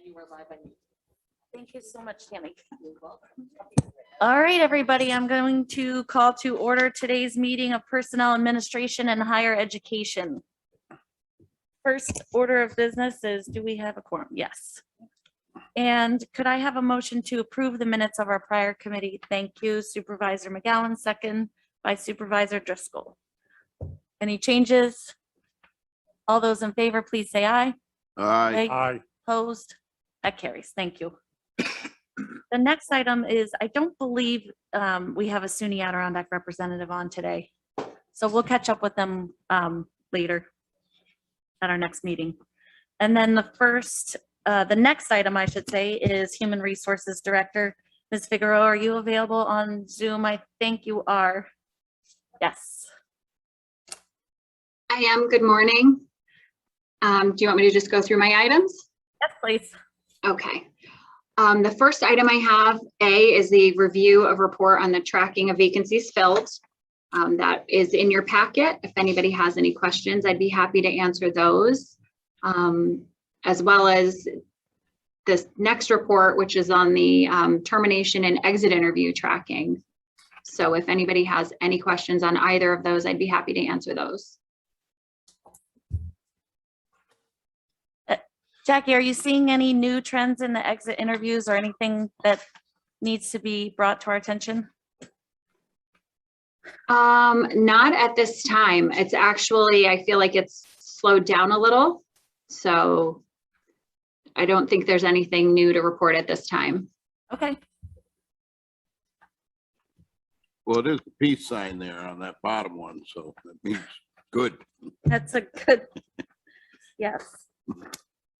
You were live on YouTube. Thank you so much, Tammy. All right, everybody, I'm going to call to order today's meeting of Personnel Administration and Higher Education. First order of business is, do we have a quorum? Yes. And could I have a motion to approve the minutes of our prior committee? Thank you, Supervisor McGowan, second by Supervisor Driscoll. Any changes? All those in favor, please say aye. Aye. Aye. Opposed? That carries. Thank you. The next item is, I don't believe we have a SUNY Adirondack representative on today. So we'll catch up with them later at our next meeting. And then the next item, I should say, is Human Resources Director. Ms. Figueroa, are you available on Zoom? I think you are. Yes. I am. Good morning. Do you want me to just go through my items? Yes, please. Okay. The first item I have, A, is the review of report on the tracking of vacancies filled. That is in your packet. If anybody has any questions, I'd be happy to answer those. As well as this next report, which is on the termination and exit interview tracking. So if anybody has any questions on either of those, I'd be happy to answer those. Jackie, are you seeing any new trends in the exit interviews or anything that needs to be brought to our attention? Not at this time. It's actually, I feel like it's slowed down a little. So I don't think there's anything new to report at this time. Okay. Well, there's a peace sign there on that bottom one, so that means good. That's a good, yes,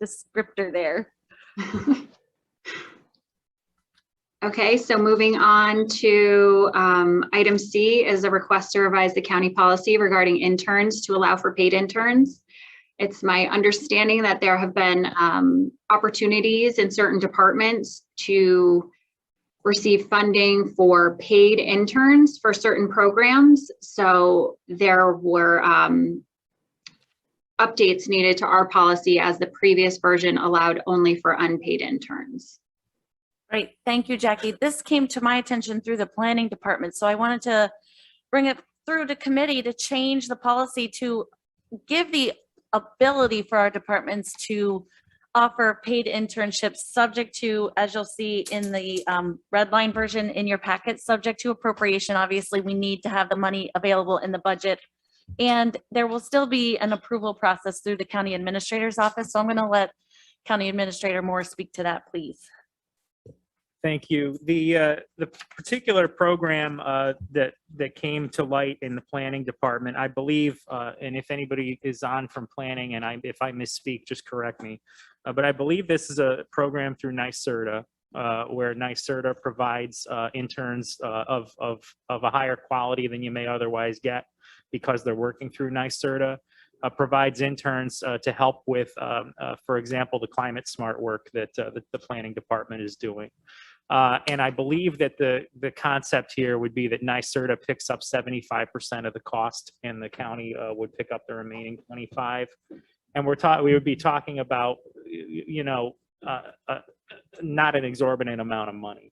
descriptor there. Okay, so moving on to item C is a request to revise the county policy regarding interns to allow for paid interns. It's my understanding that there have been opportunities in certain departments to receive funding for paid interns for certain programs. So there were updates needed to our policy as the previous version allowed only for unpaid interns. Right. Thank you, Jackie. This came to my attention through the planning department. So I wanted to bring it through to committee to change the policy to give the ability for our departments to offer paid internships subject to, as you'll see in the red line version in your packet, subject to appropriation. Obviously, we need to have the money available in the budget. And there will still be an approval process through the county administrator's office. So I'm going to let County Administrator Moore speak to that, please. Thank you. The particular program that came to light in the planning department, I believe, and if anybody is on from planning, and if I misspeak, just correct me. But I believe this is a program through NYSERDA, where NYSERDA provides interns of a higher quality than you may otherwise get because they're working through NYSERDA. Provides interns to help with, for example, the climate smart work that the planning department is doing. And I believe that the concept here would be that NYSERDA picks up 75% of the cost and the county would pick up the remaining 25. And we would be talking about, not an exorbitant amount of money.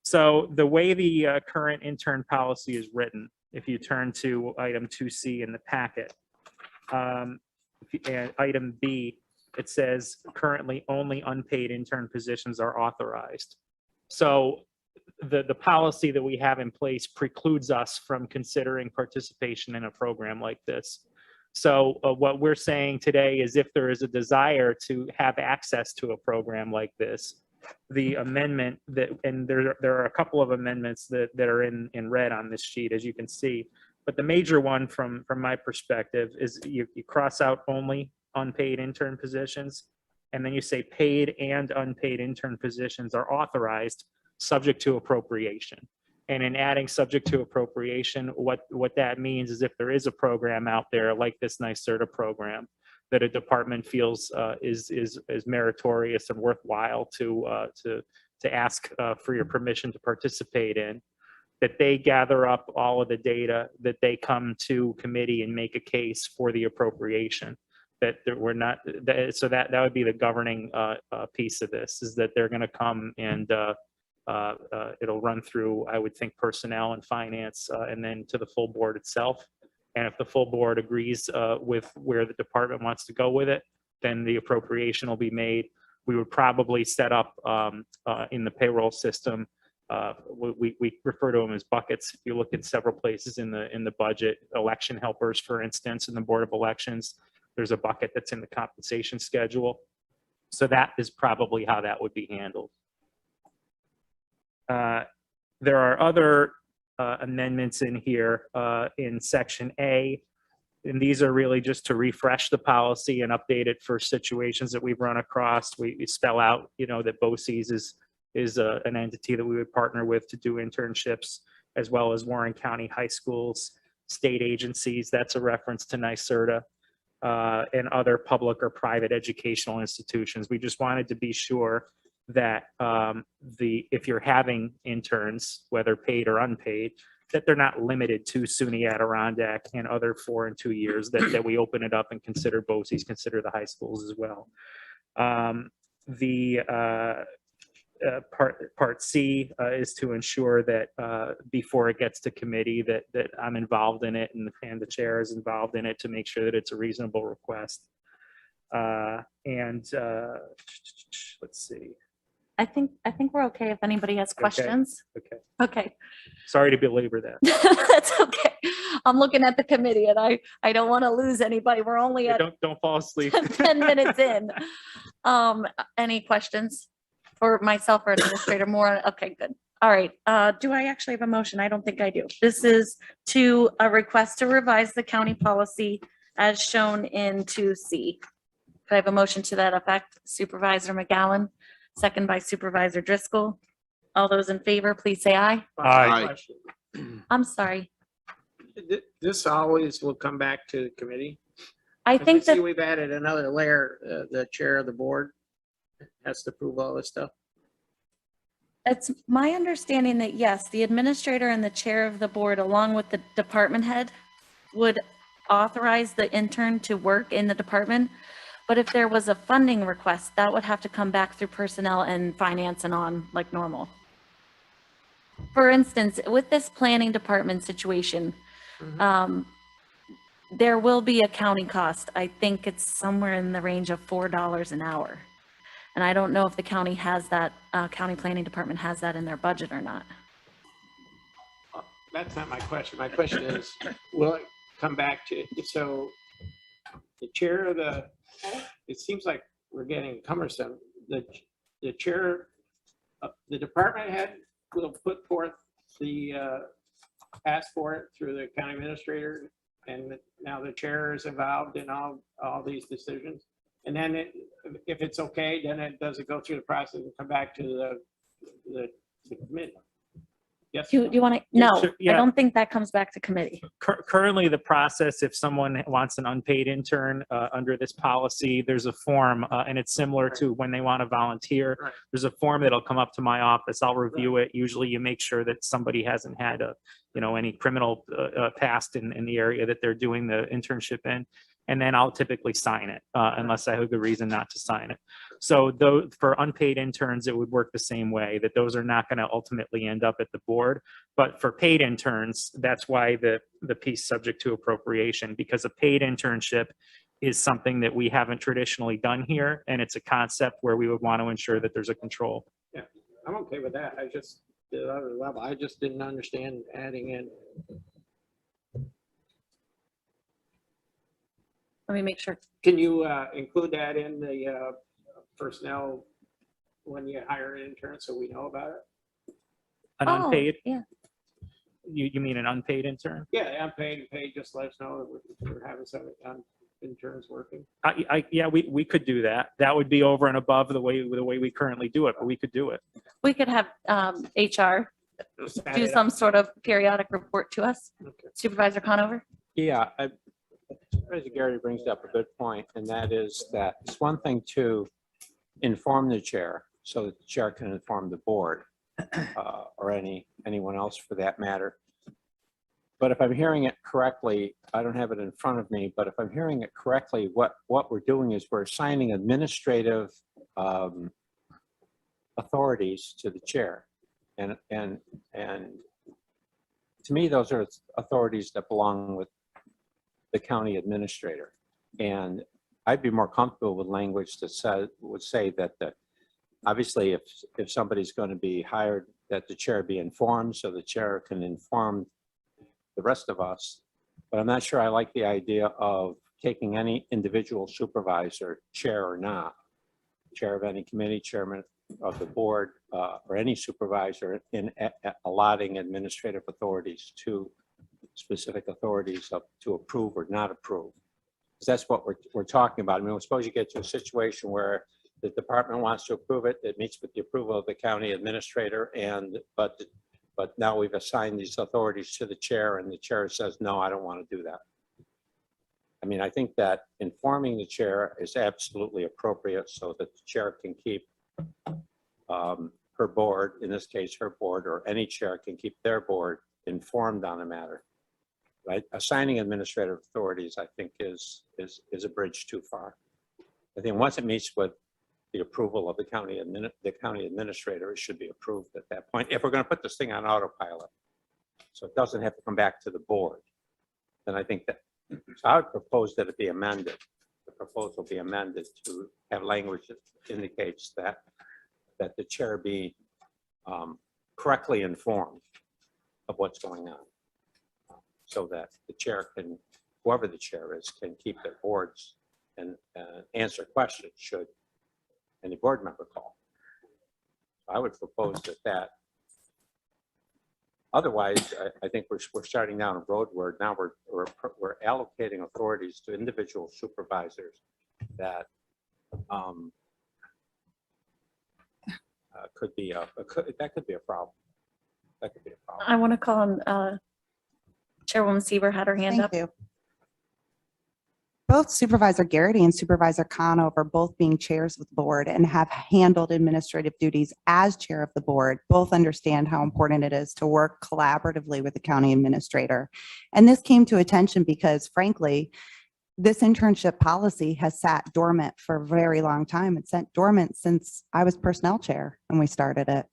So the way the current intern policy is written, if you turn to item 2C in the packet, and item B, it says currently only unpaid intern positions are authorized. So the policy that we have in place precludes us from considering participation in a program like this. So what we're saying today is if there is a desire to have access to a program like this, the amendment that, and there are a couple of amendments that are in red on this sheet, as you can see. But the major one from my perspective is you cross out only unpaid intern positions, and then you say paid and unpaid intern positions are authorized subject to appropriation. And in adding subject to appropriation, what that means is if there is a program out there like this NYSERDA program that a department feels is meritorious and worthwhile to ask for your permission to participate in, that they gather up all of the data, that they come to committee and make a case for the appropriation. we're not, so that would be the governing piece of this, is that they're going to come and it'll run through, I would think, personnel and finance, and then to the full board itself. And if the full board agrees with where the department wants to go with it, then the appropriation will be made. We would probably set up in the payroll system, we refer to them as buckets. If you look at several places in the budget, election helpers, for instance, in the Board of Elections, there's a bucket that's in the compensation schedule. So that is probably how that would be handled. There are other amendments in here in Section A, and these are really just to refresh the policy and update it for situations that we've run across. We spell out, that BOCES is an entity that we would partner with to do internships, as well as Warren County high schools, state agencies. That's a reference to NYSERDA, and other public or private educational institutions. We just wanted to be sure that if you're having interns, whether paid or unpaid, that they're not limited to SUNY Adirondack and other 4 and 2 years, that we open it up and consider BOCES, consider the high schools as well. Part C is to ensure that before it gets to committee that I'm involved in it and the chair is involved in it to make sure that it's a reasonable request. Let's see. I think we're okay if anybody has questions. Okay. Okay. Sorry to belabor that. That's okay. I'm looking at the committee and I don't want to lose anybody. We're only Yeah, at don't fall asleep. 10 minutes in. Any questions for myself or Administrator Moore? Okay, good. All right. Do I actually have a motion? I don't think I do. This is to a request to revise the county policy as shown in 2C. Could I have a motion to that effect? Supervisor McGowan, second by Supervisor Driscoll. All those in favor, please say aye. Aye. I'm sorry. This always will come back to the committee. I think see that we've added another layer. The chair of the board has to approve all this stuff. it's my understanding that yes, the administrator and the chair of the board, along with the department head, would authorize the intern to work in the department. But if there was a funding request, that would have to come back through personnel and finance and on like normal. For instance, with this planning department situation, there will be a county cost. I think it's somewhere in the range of $4 an hour. And I don't know if the county has that, county planning department has that in their budget or not. That's not my question. My question is, will it come back to, so the chair of it seems like we're getting cumbersome. The chair, the department head will put forth ask for it through the county administrator, and now the chair is involved in all these decisions. And then if it's okay, then does it go through the process and come back to the committee? Yes. Do you want to? Yeah, No, sure, yeah. I don't think that comes back to committee. Currently, the process, if someone wants an unpaid intern under this policy, there's a form, and it's similar to when they want to volunteer. Right. There's a form that'll come up to my office. I'll review it. Usually, you make sure that somebody hasn't had any criminal past in the area that they're doing the internship in, and then I'll typically sign it unless I have a good reason not to sign it. So for unpaid interns, it would work the same way, that those are not going to ultimately end up at the board. But for paid interns, that's why the piece subject to appropriation, because a paid internship is something that we haven't traditionally done here. And it's a concept where we would want to ensure that there's a control. Yeah, I'm okay with that. I just did it other level. I just didn't understand adding in. Let me make sure. Can you include that in the personnel when you hire an intern so we know about it? An Oh, unpaid, yeah. you mean an unpaid intern? Yeah, unpaid and paid, just let us know that we're having some interns working. Yeah, we could do that. That would be over and above the way we currently do it, but we could do it. We could have HR Just add do it up. some sort of periodic report to us. Okay. Supervisor Conover? Yeah, Supervisor Gary brings up a good point, and that is that it's one thing to inform the chair so that the chair can inform the board or anyone else for that matter. But if I'm hearing it correctly, I don't have it in front of me, but if I'm hearing it correctly, what we're doing is we're assigning administrative authorities to the chair. And to me, those are authorities that belong with the county administrator. And I'd be more comfortable with language that would say that obviously if somebody's going to be hired, that the chair be informed so the chair can inform the rest of us. But I'm not sure I like the idea of taking any individual supervisor, chair or not, chair of any committee, chairman of the board, or any supervisor in allotting administrative authorities to specific authorities to approve or not approve. Because that's what we're talking about. I mean, suppose you get to a situation where the department wants to approve it, it meets with the approval of the county administrator, but now we've assigned these authorities to the chair and the chair says, no, I don't want to do that. I mean, I think that informing the chair is absolutely appropriate so that the chair can keep her board, in this case, her board, or any chair can keep their board informed on a matter. Right? Assigning administrative authorities, I think, is a bridge too far. I think once it meets with the approval of the county administrator, it should be approved at that point. If we're going to put this thing on autopilot, so it doesn't have to come back to the board, then I think that, so I would propose that it be amended. The proposal be amended to have language that indicates that the chair be correctly informed of what's going on, so that the chair can, whoever the chair is, can keep their boards and answer questions should any board member call. I would propose that. Otherwise, I think we're starting down a road where now we're allocating authorities to individual supervisors that could be a problem. That could be a problem. I want to call on Chairwoman Seaver had her hand up. Thank you. Both Supervisor Garrity and Supervisor Conover, both being chairs of the board and have handled administrative duties as chair of the board, both understand how important it is to work collaboratively with the county administrator. And this came to attention because, frankly, this internship policy has sat dormant for a very long time. It's sat dormant since I was personnel chair when we started it.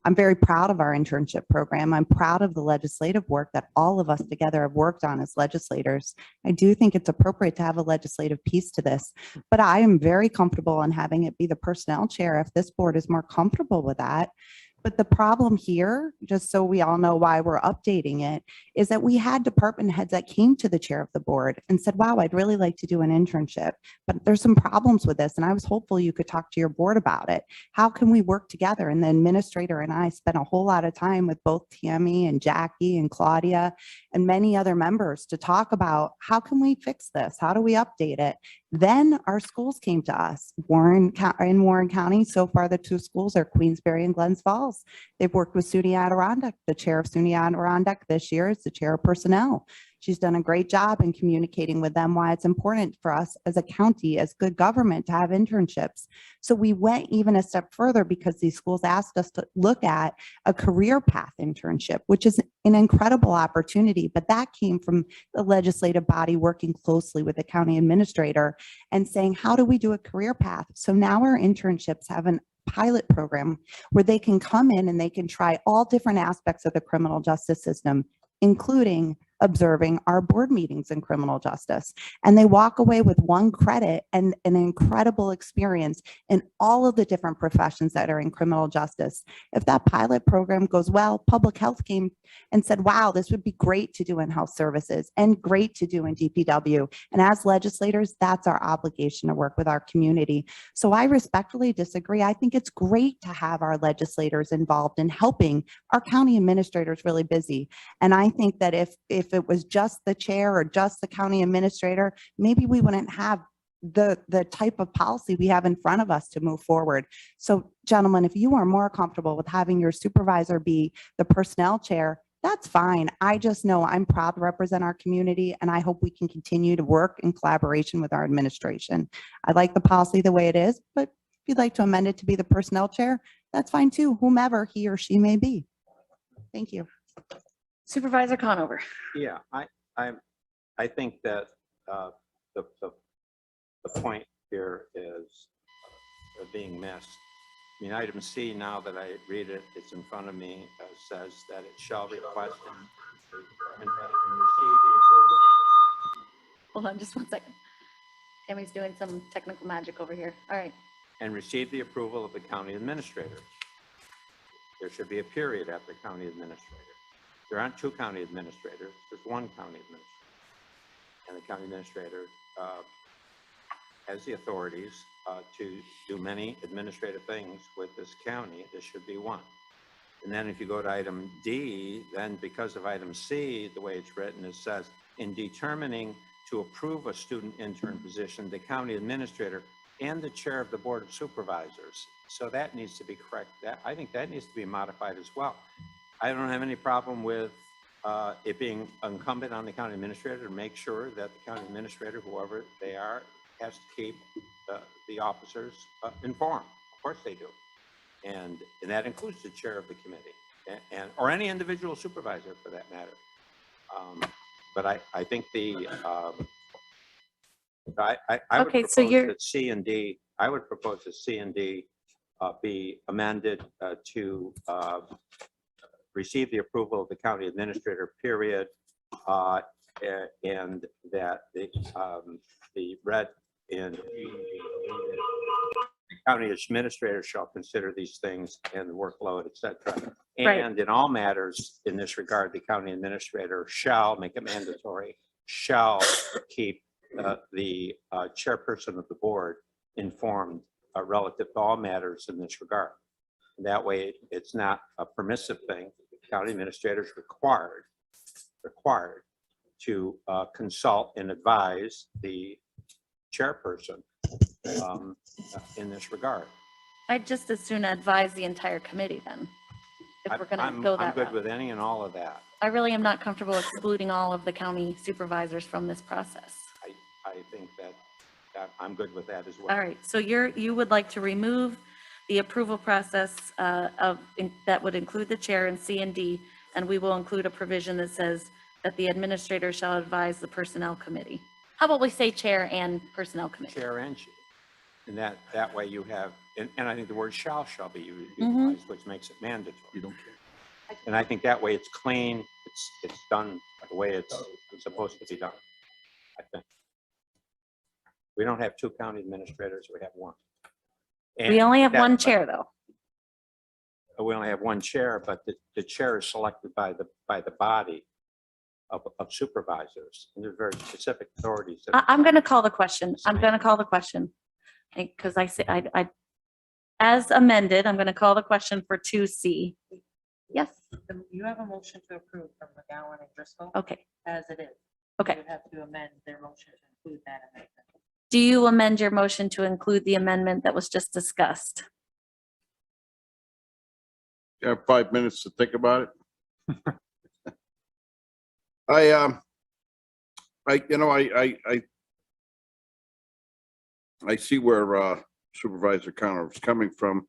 I'm very proud of our internship program. I'm proud of the legislative work that all of us together have worked on as legislators. I do think it's appropriate to have a legislative piece to this, but I am very comfortable in having it be the personnel chair if this board is more comfortable with that. But the problem here, just so we all know why we're updating it, is that we had department heads that came to the chair of the board and said, wow, I'd really like to do an internship, but there's some problems with this. And I was hopeful you could talk to your board about it. How can we work together? And the administrator and I spent a whole lot of time with both Tammy and Jackie and Claudia and many other members to talk about how can we fix this? How do we update it? Then our schools came to us. In Warren County, so far the two schools are Queensbury and Glens Falls. They've worked with SUNY Adirondack. The chair of SUNY Adirondack this year is the chair of personnel. She's done a great job in communicating with them why it's important for us as a county, as good government, to have internships. So we went even a step further because these schools asked us to look at a career path internship, which is an incredible opportunity. But that came from the legislative body working closely with the county administrator and saying, how do we do a career path? So now our internships have an pilot program where they can come in and they can try all different aspects of the criminal justice system, including observing our board meetings in criminal justice. And they walk away with 1 credit and an incredible experience in all of the different professions that are in criminal justice. If that pilot program goes well, public health came and said, wow, this would be great to do in health services and great to do in DPW. And as legislators, that's our obligation to work with our community. So I respectfully disagree. I think it's great to have our legislators involved in helping our county administrators really busy. And I think that if it was just the chair or just the county administrator, maybe we wouldn't have the type of policy we have in front of us to move forward. So gentlemen, if you are more comfortable with having your supervisor be the personnel chair, that's fine. I just know I'm proud to represent our community and I hope we can continue to work in collaboration with our administration. I like the policy the way it is, but if you'd like to amend it to be the personnel chair, that's fine too, whomever he or she may be. Thank you. Supervisor Conover. Yeah, I think that the point here is being missed. I mean, item C, now that I read it, it's in front of me, says that it shall request and receive the approval. Hold on just one second. Tammy's doing some technical magic over here. All right. And receive the approval of the county administrator. There should be a period after county administrator. There aren't two county administrators, there's one county administrator. And the county administrator has the authorities to do many administrative things with this county. This should be one. And then if you go to item D, then because of item C, the way it's written, it says, in determining to approve a student intern position, the county administrator and the chair of the board of supervisors. So that needs to be correct. I think that needs to be modified as well. I don't have any problem with it being incumbent on the county administrator to make sure that the county administrator, whoever they are, has to keep the officers informed. Of course they do. And that includes the chair of the committee and or any individual supervisor for that matter. But I think I would Okay, propose so you're- that C and D, I would propose that C and D be amended to receive the approval of the county administrator, period, and that the red in the county administrator shall consider these things and the workload, et cetera. Right. And in all matters in this regard, the county administrator shall make it mandatory, shall keep the chairperson of the board informed relative to all matters in this regard. That way, it's not a permissive thing. The county administrator is required to consult and advise the chairperson in this regard. I'd just as soon advise the entire committee then, if we're going to go I'm that good route. with any and all of that. I really am not comfortable excluding all of the county supervisors from this process. I think that I'm good with that as well. All right, so you would like to remove the approval process that would include the chair in C and D, and we will include a provision that says that the administrator shall advise the personnel committee. How about we say chair and personnel committee? Chair and chief. And that way you have, and I think the word shall be Mm-hmm. utilized, which makes it mandatory. You don't care. And I think that way it's clean, it's done the way it's supposed to be done, I think. We don't have two county administrators, we have one. We only have one chair, though. We only have one chair, but the chair is selected by the body of supervisors. And there's very specific authorities. I'm going to call the question. Because I as amended, I'm going to call the question for 2C. Yes, You have a motion to approve from McGowan and Driscoll okay, as it is. okay. You would have to amend their motion to include that amendment. Do you amend your motion to include the amendment that was just discussed? You have 5 minutes to think about it. I see where Supervisor Connor was coming from.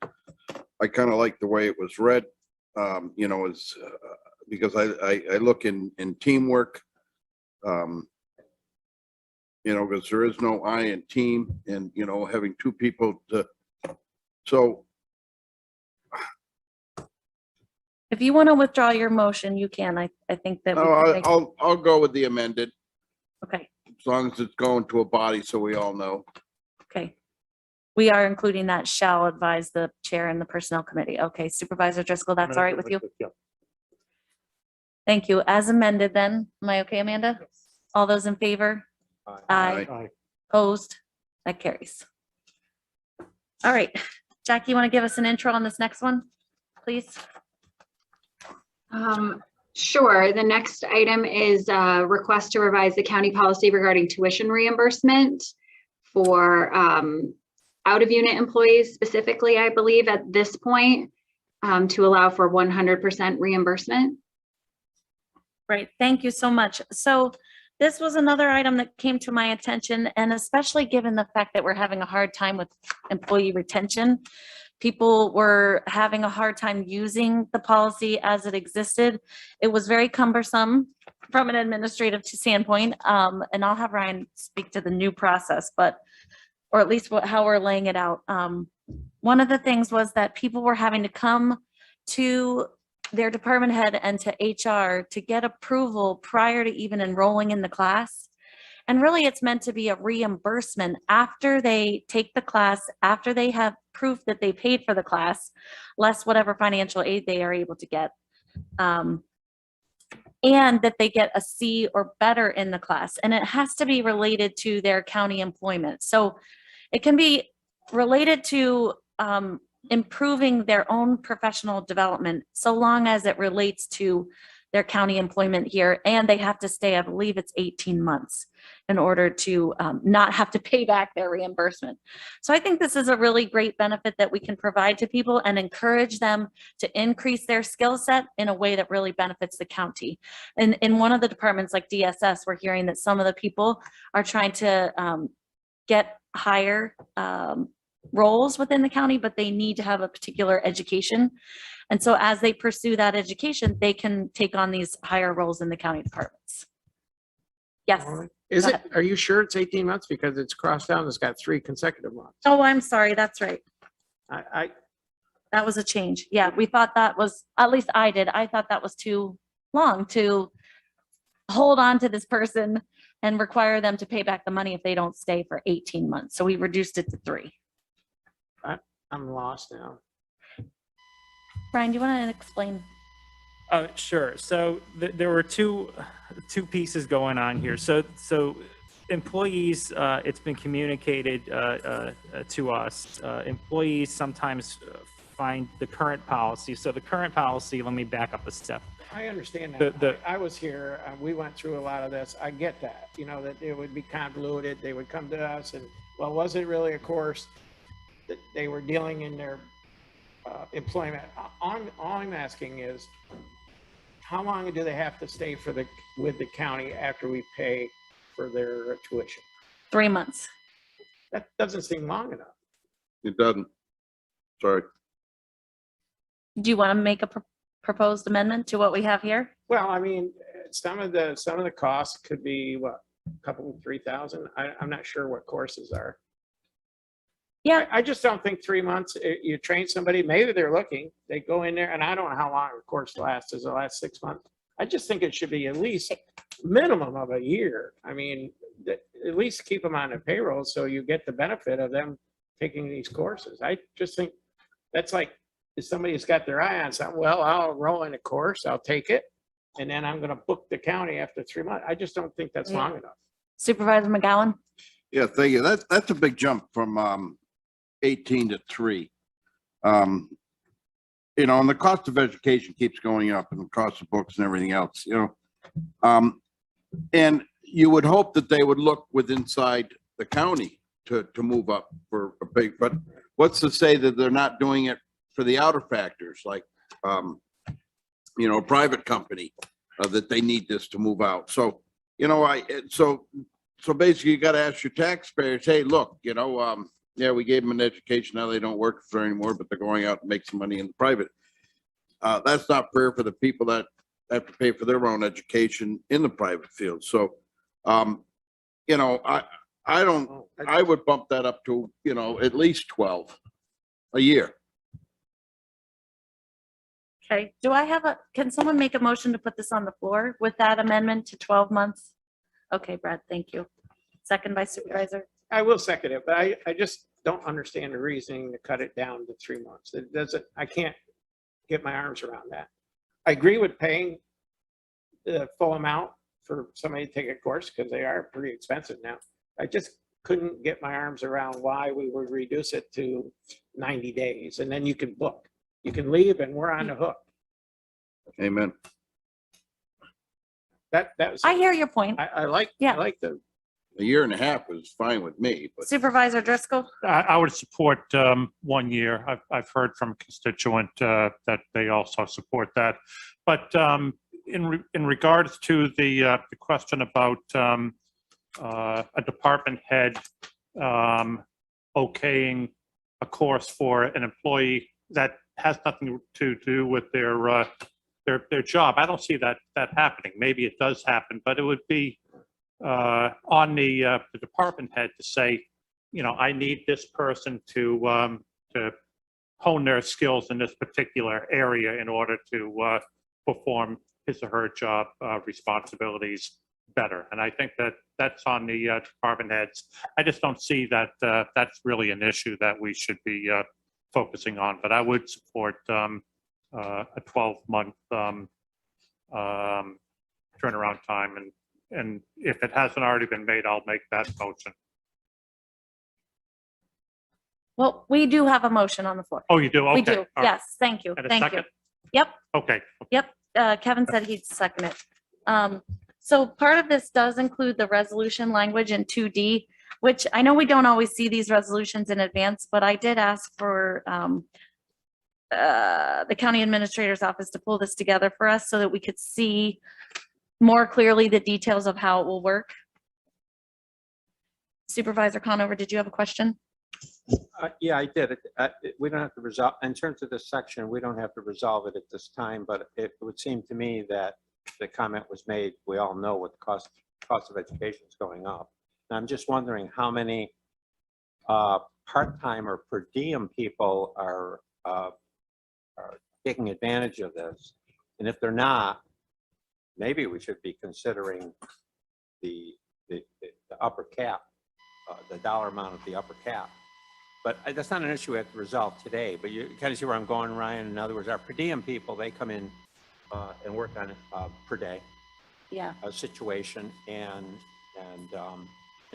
I kind of like the way it was read, is because I look in teamwork, because there is no I in team and, having two people so If you want to withdraw your motion, you can. I think that. we can make- I'll go with the amended, Okay, as long as it's going to a body so we all know. okay. We are including that shall advise the chair and the personnel committee. Okay, Supervisor Driscoll, that's all right with you? Thank you. As amended then, am I okay, Amanda? All those in favor? Aye. Opposed? That carries. All right, Jackie, you want to give us an intro on this next one, please? Sure. The next item is a request to revise the county policy regarding tuition reimbursement for out of unit employees specifically, I believe at this point, to allow for 100% reimbursement. Right, thank you so much. So this was another item that came to my attention, and especially given the fact that we're having a hard time with employee retention, People were having a hard time using the policy as it existed. It was very cumbersome from an administrative standpoint. And I'll have Ryan speak to the new process, or at least how we're laying it out. One of the things was that people were having to come to their department head and to HR to get approval prior to even enrolling in the class. And really, it's meant to be a reimbursement after they take the class, after they have proof that they paid for the class, less whatever financial aid they are able to get. And that they get a C or better in the class. And it has to be related to their county employment. So it can be related to improving their own professional development, so long as it relates to their county employment here. And they have to stay, I believe it's 18 months in order to not have to pay back their reimbursement. So I think this is a really great benefit that we can provide to people and encourage them to increase their skill set in a way that really benefits the county. And in one of the departments like DSS, we're hearing that some of the people are trying to get higher roles within the county, but they need to have a particular education. And so as they pursue that education, they can take on these higher roles in the county departments. Yes. Is Go it, are you sure it's 18 months? Because it's crossed out, and it's got 3 consecutive months. Oh, I'm sorry. That's right. I That was a change. Yeah, we thought that was, at least I did. I thought that was too long to hold on to this person and require them to pay back the money if they don't stay for 18 months. So we reduced it to 3. I'm lost now. Brian, do you want to explain? Sure. So there were two pieces going on here. So employees, it's been communicated to us. Employees sometimes find the current policy. So the current policy, let me back up a step. I understand that. The- I was here, we went through a lot of this. I get that, you know, that it would be convoluted. They would come to us and, well, was it really a course that they were dealing in their employment? All I'm asking is, how long do they have to stay with the county after we pay for their tuition? 3 months. That doesn't seem long enough. It doesn't. Sorry. Do you want to make a proposed amendment to what we have here? Well, I mean, some of the costs could be what, a couple, 3,000. I'm not sure what courses are. Yeah. I just don't think 3 months, you train somebody, maybe they're looking, they go in there, and I don't know how long a course lasts. Does it last 6 months? I just think it should be at least minimum of a year. I mean, at least keep them on the payroll so you get the benefit of them taking these courses. I just think that's like, if somebody's got their eye on something, well, I'll roll in a course, I'll take it, and then I'm gonna book the county after 3 months. I just don't think that's long enough. Supervisor McGowan? Yeah, thank you. That's a big jump from 18 to 3. You know, and the cost of education keeps going up, and the cost of books and everything else, you know. And you would hope that they would look with inside the county to move up for a big, but what's to say that they're not doing it for the outer factors, like, you know, a private company, that they need this to move out. So, you know, so basically you got to ask your taxpayers, hey, look, you know, yeah, we gave them an education. Now they don't work for anymore, but they're going out and make some money in the private. That's not fair for the people that have to pay for their own education in the private field. So, you know, I would bump that up to, you know, at least 12 a year. Okay, can someone make a motion to put this on the floor with that amendment to 12 months? Okay, Brad, thank you. Second by Supervisor. I will second it, but I just don't understand the reasoning to cut it down to 3 months. It doesn't, I can't get my arms around that. I agree with paying the full amount for somebody to take a course because they are pretty expensive now. I just couldn't get my arms around why we would reduce it to 90 days and then you can book. You can leave and we're on the hook. Amen. That was, I hear your point. I like the, A year and a half is fine with me, but Supervisor Driscoll? I would support 1 year. I've heard from a constituent that they also support that. But in regards to the question about a department head okaying a course for an employee that has nothing to do with their job. I don't see that happening. Maybe it does happen, but it would be on the department head to say, you know, I need this person to hone their skills in this particular area in order to perform his or her job responsibilities better. And I think that that's on the department heads. I just don't see that that's really an issue that we should be focusing on, but I would support a 12-month turnaround time. And if it hasn't already been made, I'll make that motion. Well, we do have a motion on the floor. Oh, you do? Okay. We do. All right. Yes, thank you. And a Thank you. second? Yep, Okay. yep. Kevin said he'd second it. So part of this does include the resolution language in 2D, which I know we don't always see these resolutions in advance, but I did ask for the county administrator's office to pull this together for us so that we could see more clearly the details of how it will work. Supervisor Conover, did you have a question? Yeah, I did. We don't have to resolve, in terms of this section, we don't have to resolve it at this time, but it would seem to me that the comment was made, we all know what the cost of education is going up. And I'm just wondering how many part-time or per diem people are taking advantage of this. And if they're not, maybe we should be considering the upper cap, the dollar amount of the upper cap. But that's not an issue we have to resolve today, but you kind of see where I'm going, Ryan. In other words, our per diem people, they come in and work on it per day Yeah. situation, and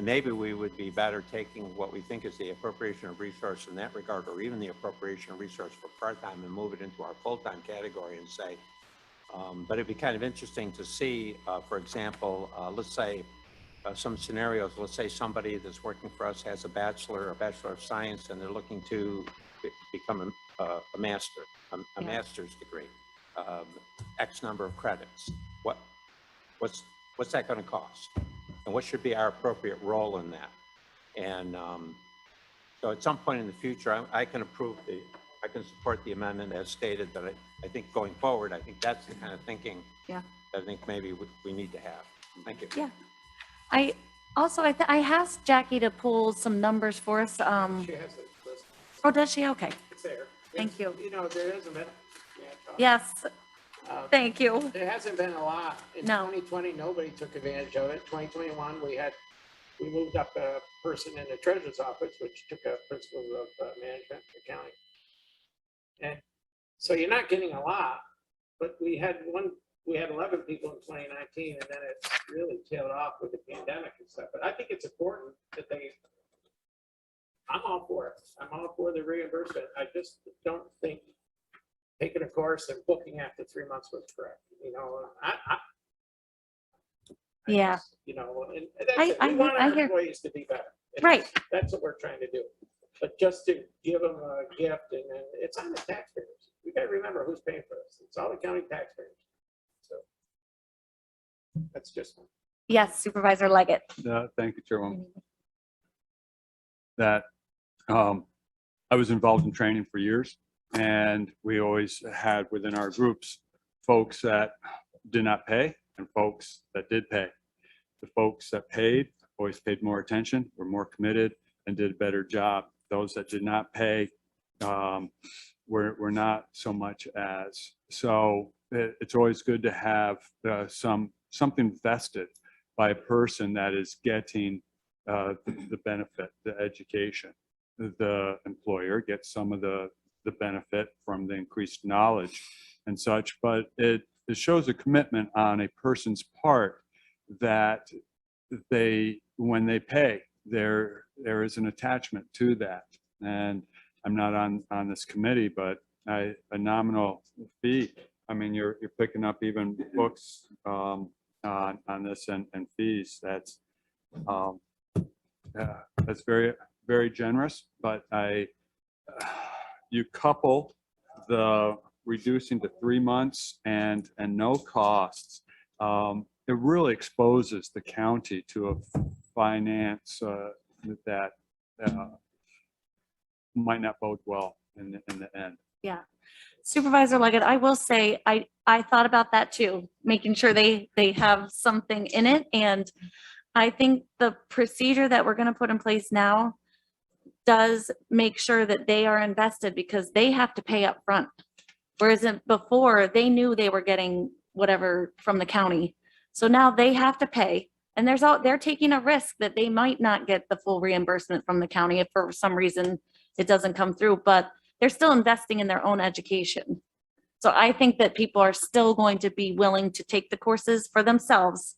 maybe we would be better taking what we think is the appropriation of resource in that regard, or even the appropriation of resource for part-time, and move it into our full-time category and say, but it'd be kind of interesting to see, for example, let's say some scenarios, let's say somebody that's working for us has a Bachelor of Science, and they're looking to become a master's degree, X number of credits. What's that going to cost? And what should be our appropriate role in that? And so at some point in the future, I can support the amendment as stated, but I think going forward, I think that's the kind of thinking Yeah. that I think maybe we need to have. Thank you. Yeah. I asked Jackie to pull some numbers for us. She has it listed. Oh, does she? Okay. It's there. Thank you. You know, there hasn't been. Yes, thank you. There hasn't been a lot. In No. 2020, nobody took advantage of it. 2021, we moved up a person in the treasurer's office, which took a principle of management accounting. And so you're not getting a lot, but we had 11 people in 2019, and then it really tailed off with the pandemic and stuff. But I think it's important that I'm all for it. I'm all for the reimbursement. I just don't think taking a course and booking after 3 months was correct. You know, Yeah. You know, and that's it. We want I our hear. employees to be better. And Right. That's what we're trying to do. But just to give them a gift, and then it's on the taxpayers. We got to remember who's paying for this. It's all the county taxpayers. So that's just one. Yes, Supervisor Leggett. Thank you, Chairwoman. That I was involved in training for years, and we always had within our groups folks that did not pay and folks that did pay. The folks that paid always paid more attention, were more committed, and did a better job. Those that did not pay were not so much as. So it's always good to have something vested by a person that is getting the benefit, the education. The employer gets some of the benefit from the increased knowledge and such, but it shows a commitment on a person's part that when they pay, there is an attachment to that. And I'm not on this committee, but a nominal fee. I mean, you're picking up even books on this and fees. That's very, very generous, but you couple the reducing to 3 months and no costs, it really exposes the county to a finance that might not bode well in the end. Supervisor Leggett, I will say, I thought about that too, making sure they have something in it. And I think the procedure that we're going to put in place now does make sure that they are invested because they have to pay up front. Whereas before, they knew they were getting whatever from the county. So now they have to pay. And they're taking a risk that they might not get the full reimbursement from the county if for some reason it doesn't come through, but they're still investing in their own education. So I think that people are still going to be willing to take the courses for themselves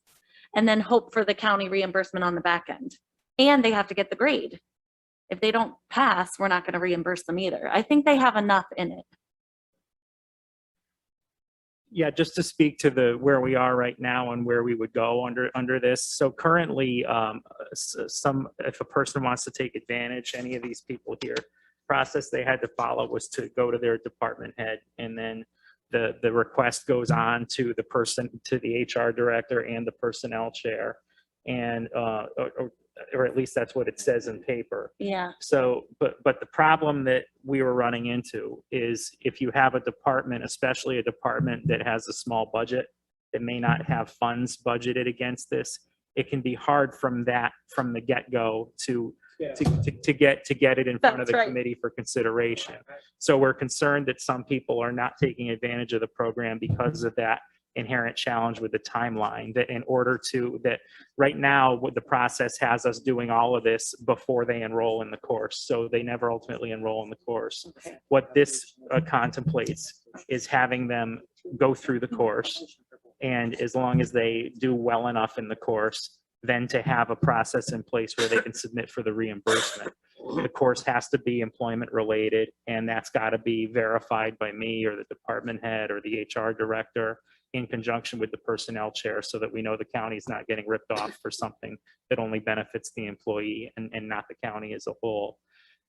and then hope for the county reimbursement on the back end. And they have to get the grade. If they don't pass, we're not going to reimburse them either. I think they have enough in it. Yeah, just to speak to where we are right now and where we would go under this. So currently, if a person wants to take advantage, any of these people here, process they had to follow was to go to their department head, and then the request goes on to the person, to the HR director and the personnel chair, and or at least that's what it says in paper. Yeah. So, but the problem that we were running into is if you have a department, especially a department that has a small budget, that may not have funds budgeted against this, it can be hard from the get-go to get it in front of That's the right. committee for consideration. So we're concerned that some people are not taking advantage of the program because of that inherent challenge with the timeline, that in order to, that right now what the process has us doing all of this before they enroll in the course. So they never ultimately enroll in the course. What this contemplates is having them go through the course, and as long as they do well enough in the course, then to have a process in place where they can submit for the reimbursement. The course has to be employment related, and that's got to be verified by me or the department head or the HR director in conjunction with the personnel chair, so that we know the county is not getting ripped off for something that only benefits the employee and not the county as a whole.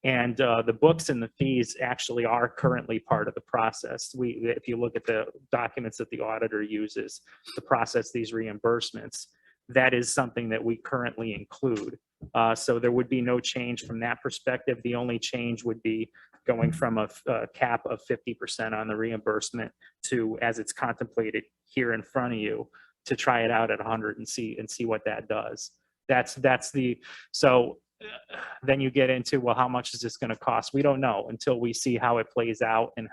And the books and the fees actually are currently part of the process. If you look at the documents that the auditor uses to process these reimbursements, that is something that we currently include. So there would be no change from that perspective. The only change would be going from a cap of 50% on the reimbursement to, as it's contemplated here in front of you, to try it out at 100 and see what that does. So then you get into, well, how much is this going to cost? We don't know until we see how it plays out and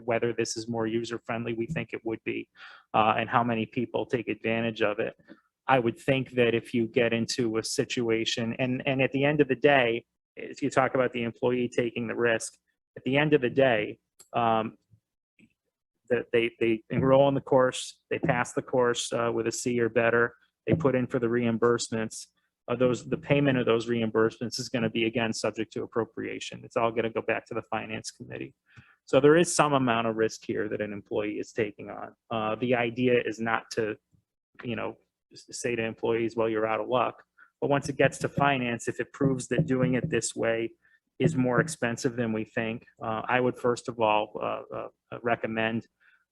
whether this is more user friendly. We think it would be, and how many people take advantage of it. I would think that if you get into a situation, and at the end of the day, if you talk about the employee taking the risk, at the end of the day, that they enroll in the course, they pass the course with a C or better, they put in for the reimbursements. The payment of those reimbursements is going to be, again, subject to appropriation. It's all going to go back to the finance committee. So there is some amount of risk here that an employee is taking on. The idea is not to, say to employees, well, you're out of luck. But once it gets to finance, if it proves that doing it this way is more expensive than we think, I would first of all recommend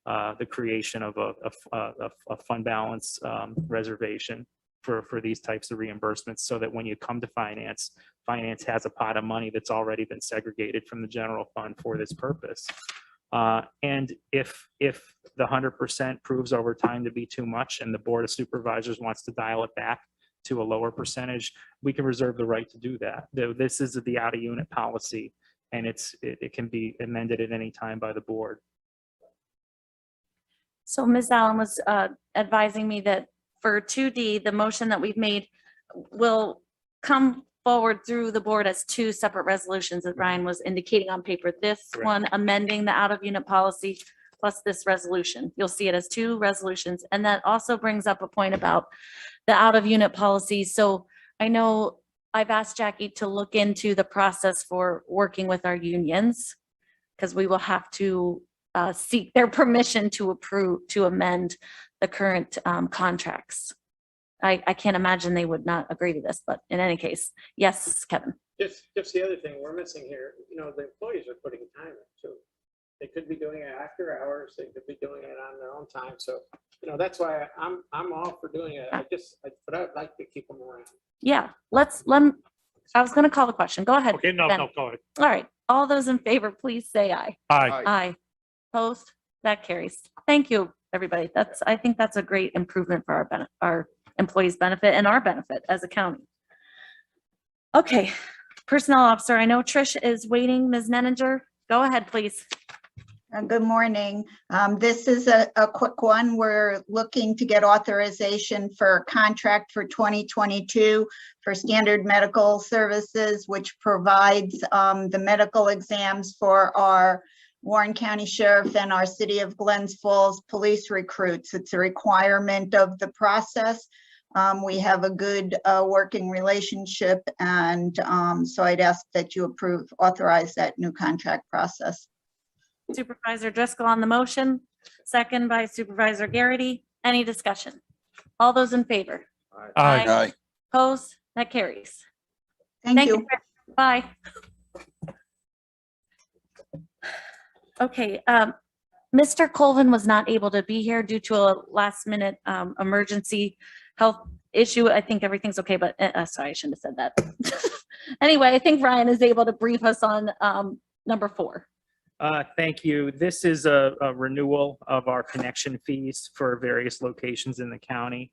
the creation of a fund balance reservation for these types of reimbursements, so that when you come to finance has a pot of money that's already been segregated from the general fund for this purpose. And if the 100% proves over time to be too much and the Board of Supervisors wants to dial it back to a lower percentage, we can reserve the right to do that. This is the out of unit policy, and it can be amended at any time by the board. So Ms. Allen was advising me that for 2D, the motion that we've made will come forward through the board as two separate resolutions, as Brian was indicating on paper. This Correct. one amending the out-of-unit policy plus this resolution. You'll see it as two resolutions. And that also brings up a point about the out-of-unit policy. So I know I've asked Jackie to look into the process for working with our unions, because we will have to seek their permission to amend the current contracts. I can't imagine they would not agree to this, but in any case, yes, Kevin. Just the other thing we're missing here, the employees are putting time in too. They could be doing it after hours, they could be doing it on their own time. So, that's why I'm all for doing it. But I'd like to keep them around. Yeah, I was going to call the question. Go ahead. Okay, no, Ben. go ahead. All right. All those in favor, please say aye. Aye. Aye. Opposed? That carries. Thank you, everybody. I think that's a great improvement for our employees' benefit and our benefit as a county. Okay, Personnel Officer, I know Trish is waiting. Ms. Nenninger, go ahead, please. Good morning. This is a quick one. We're looking to get authorization for a contract for 2022 for Standard Medical Services, which provides the medical exams for our Warren County Sheriff and our City of Glens Falls police recruits. It's a requirement of the process. We have a good working relationship, and so I'd ask that you authorize that new contract process. Supervisor Driscoll on the motion, second by Supervisor Garrity. Any discussion? All those in favor? Aye. Aye. Opposed? That carries. Thank you. Bye. Okay, Mr. Colvin was not able to be here due to a last minute emergency health issue. I think everything's okay, but sorry, I shouldn't have said that. Anyway, I think Ryan is able to brief us on number 4. Thank you. This is a renewal of our connection fees for various locations in the county.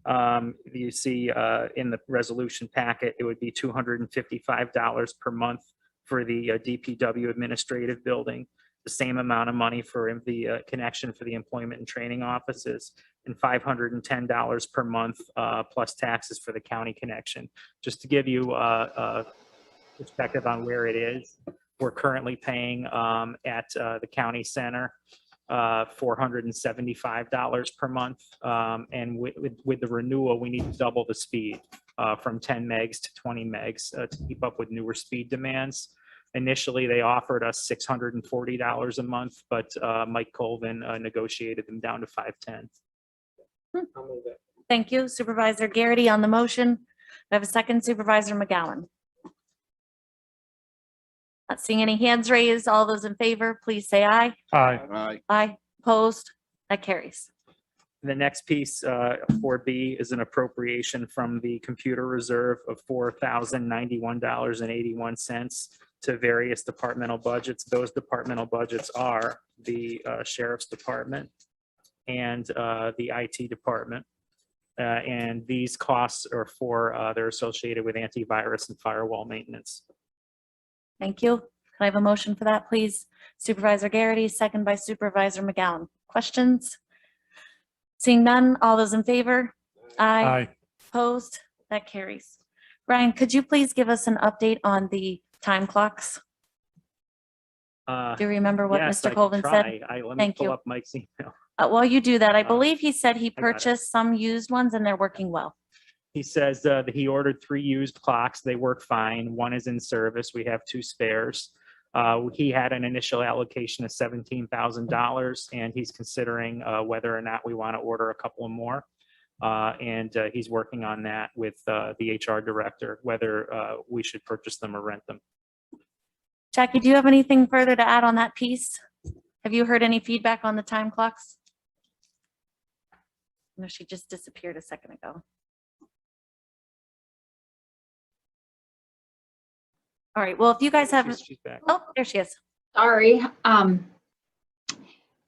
You see in the resolution packet, it would be $255 per month for the DPW administrative building, the same amount of money for the connection for the employment and training offices, and $510 per month plus taxes for the county connection. Just to give you a perspective on where it is. We're currently paying at the county center $475 per month. And with the renewal, we need to double the speed from 10 megs to 20 megs to keep up with newer speed demands. Initially, they offered us $640 a month, but Mike Colvin negotiated them down to $510. Thank you. Supervisor Garrity on the motion. I have a second. Supervisor McGowan. Not seeing any hands raised. All those in favor, please say aye. Aye. Aye. Aye. Opposed? That carries. The next piece, 4B, is an appropriation from the computer reserve of $4,091.81 to various departmental budgets. Those departmental budgets are the Sheriff's Department and the IT Department. And these costs are they're associated with antivirus and firewall maintenance. Thank you. Can I have a motion for that, please? Supervisor Garrity, second by Supervisor McGowan. Questions? Seeing none, all those in favor? Aye. Opposed? That carries. Ryan, could you please give us an update on the time clocks? Do you remember what Yes, Mr. I can Colvin said? try. Let me Thank pull you. up Mike's email. While you do that, I believe he said he got it. purchased some used ones and they're working well. He says that he ordered 3 used clocks. They work fine. 1 is in service. We have 2 spares. He had an initial allocation of $17,000, and he's considering whether or not we want to order a couple of more. And he's working on that with the HR director, whether we should purchase them or rent them. Jackie, do you have anything further to add on that piece? Have you heard any feedback on the time clocks? No, she just disappeared a second ago. All right, well, if you guys have, She's back. oh, there she is. Sorry.